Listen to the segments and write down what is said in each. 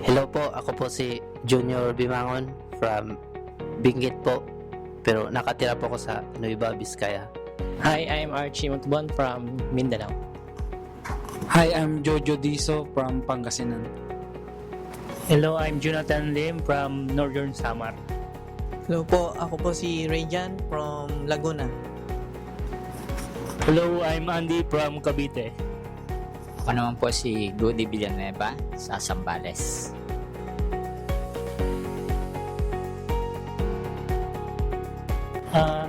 Hello po, ako po si Junior Bimangon from Benguet po. Pero nakatira po ako sa Nueva Vizcaya. Hi, I'm Archie Montbon from Mindanao. Hi, I'm Jojo Diso from Pangasinan. Hello, I'm Jonathan Lim from Northern Samar. Hello po, ako po si Rayjan from Laguna. Hello, I'm Andy from Cavite. Ako naman po si Goody Villanueva sa Zambales.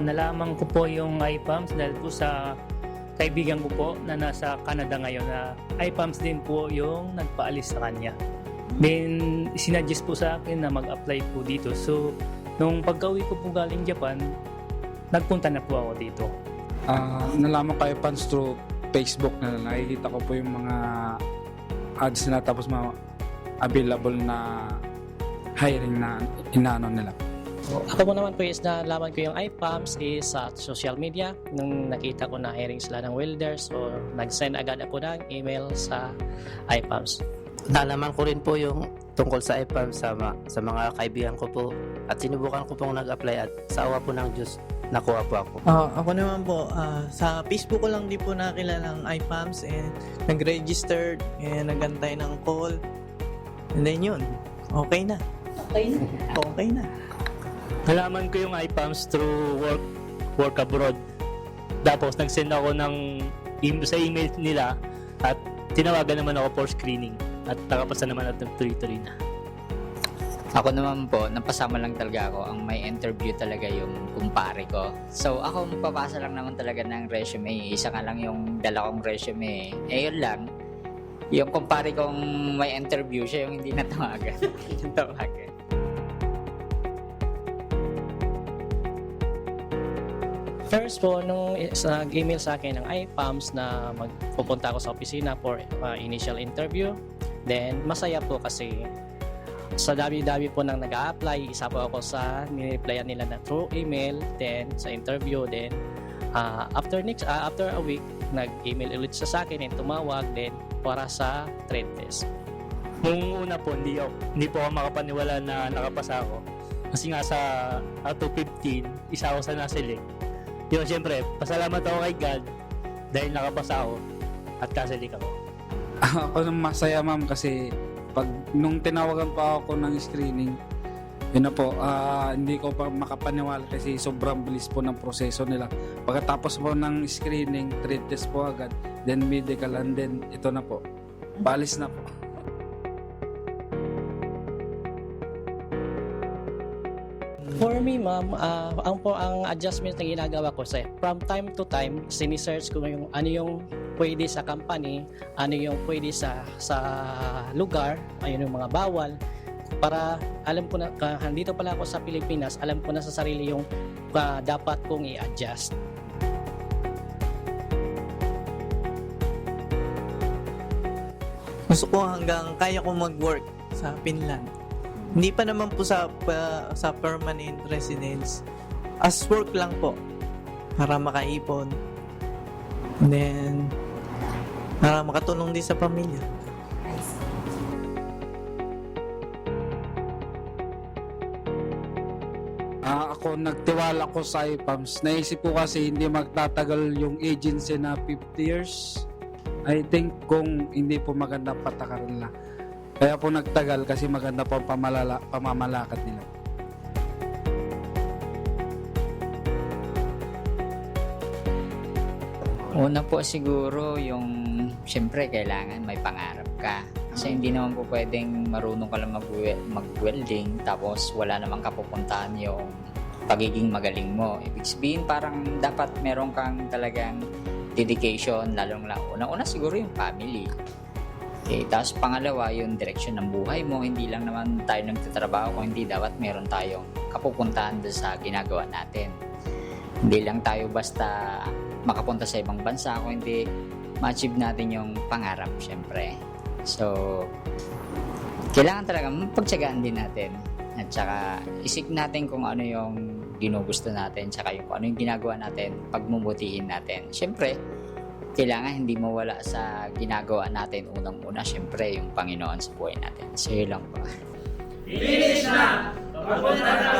Nalaman ko po yung IPAMS dahil po sa kaibigan ko po na nasa Canada ngayon na IPAMS din po yung nagpaalis sa kanya. Then, sinadjust po sa akin na mag-apply po dito. So, nung pagka-uwi ko po galing Japan, nagpunta na po ako dito. Nalaman ko fans through Facebook na nakikita ko po yung mga ads na tapos mga available na hiring na inaano nila. Ako po naman po is nalaman ko yung IPAMS is sa social media. Nung nakita ko na hiring sila ng welders, so nag-send agad ako ng email sa IPAMS. Nalaman ko rin po yung tungkol sa IPAM sa mga kaibigan ko po. At sinubukan ko pong nag-apply at sa awa po ng Diyos, nakuha po ako. Ako naman po, sa Facebook ko lang din po nakilala ang IPAMS and nag-registered and nagantay ng call. And then yun, okay na. Okay na. Nalaman ko yung IPAMS through work abroad. Tapos, nag-send ako sa email nila at tinawagan naman ako for screening. At nakapasa naman at nagtuloy-tuloy na. Ako naman po, napasama lang talaga ako. Ang may interview talaga yung kumpare ko. So ako magpapasa lang naman talaga ng resume. Isa nga lang yung dala kong resume. Yun lang. Yung kumpare kong may interview, siya yung hindi natawagan. Natawagan. First po, nung nag-email sa akin ng IPAMS na magpupunta ako sa opisina for initial interview, then masaya po kasi sa dami-dami po nang nag-a-apply, isa po ako sa nireplyan nila na through email, then sa interview, then after a week, nag-email ulit siya sa akin and tumawag din para sa trade test. Nung una po, hindi po ako makapaniwala na nakapasa ako. Kasi nga sa out of 15, isa ako sa naselect. Yun, siyempre, pasalamat ako kay God dahil nakapasa ako at kaselect ako. Ako nang masaya ma'am kasi nung tinawagan pa ako ng screening, yun na po, hindi ko pa makapaniwala kasi sobrang bilis po ng proseso nila. Pagkatapos po ng screening, trade test po agad, then medical, and then ito na po, balis na po. For me, ma'am, ang adjustment na ginagawa ko sa from time to time, sinisearch ko yung ano yung pwede sa company, ano yung pwede sa lugar, ayun yung mga bawal, para alam ko na, dito pala ako sa Pilipinas, alam ko na sa sarili yung dapat kong i-adjust. Gusto ko hanggang kaya ko mag-work sa Finland. Hindi pa naman po sa permanent residence. As work lang po. Para makaipon. And then, para makatulong din sa pamilya. Ako nagtiwala ko sa IPAMS. Naisip ko kasi hindi magtatagal yung agency na 50 years. I think kung hindi po maganda patakaran lang. Kaya po nagtagal kasi maganda po ang pamamalakad nila. Una po siguro yung, siyempre kailangan may pangarap ka. Kasi hindi naman po pwedeng marunong ka lang mag-welding tapos wala namang kapupuntahan yung pagiging magaling mo. Ibig sabihin parang dapat meron kang talagang dedication, lalong una siguro yung family. Okay, tapos pangalawa yung direksyon ng buhay mo. Hindi lang naman tayo nagtatrabaho kung hindi dapat meron tayong kapupuntahan doon sa ginagawa natin. Hindi lang tayo basta makapunta sa ibang bansa kung hindi ma-achieve natin yung pangarap syempre. So, kailangan talaga pagtsagaan din natin at saka isip natin kung ano yung ginugusto natin tsaka yung kung ano yung ginagawa natin, pagmumutihin natin. Syempre, kailangan hindi mawala sa ginagawa natin. Unang-una, syempre, yung Panginoon sa buhay natin. So, yun lang po. Finish na! Papunta na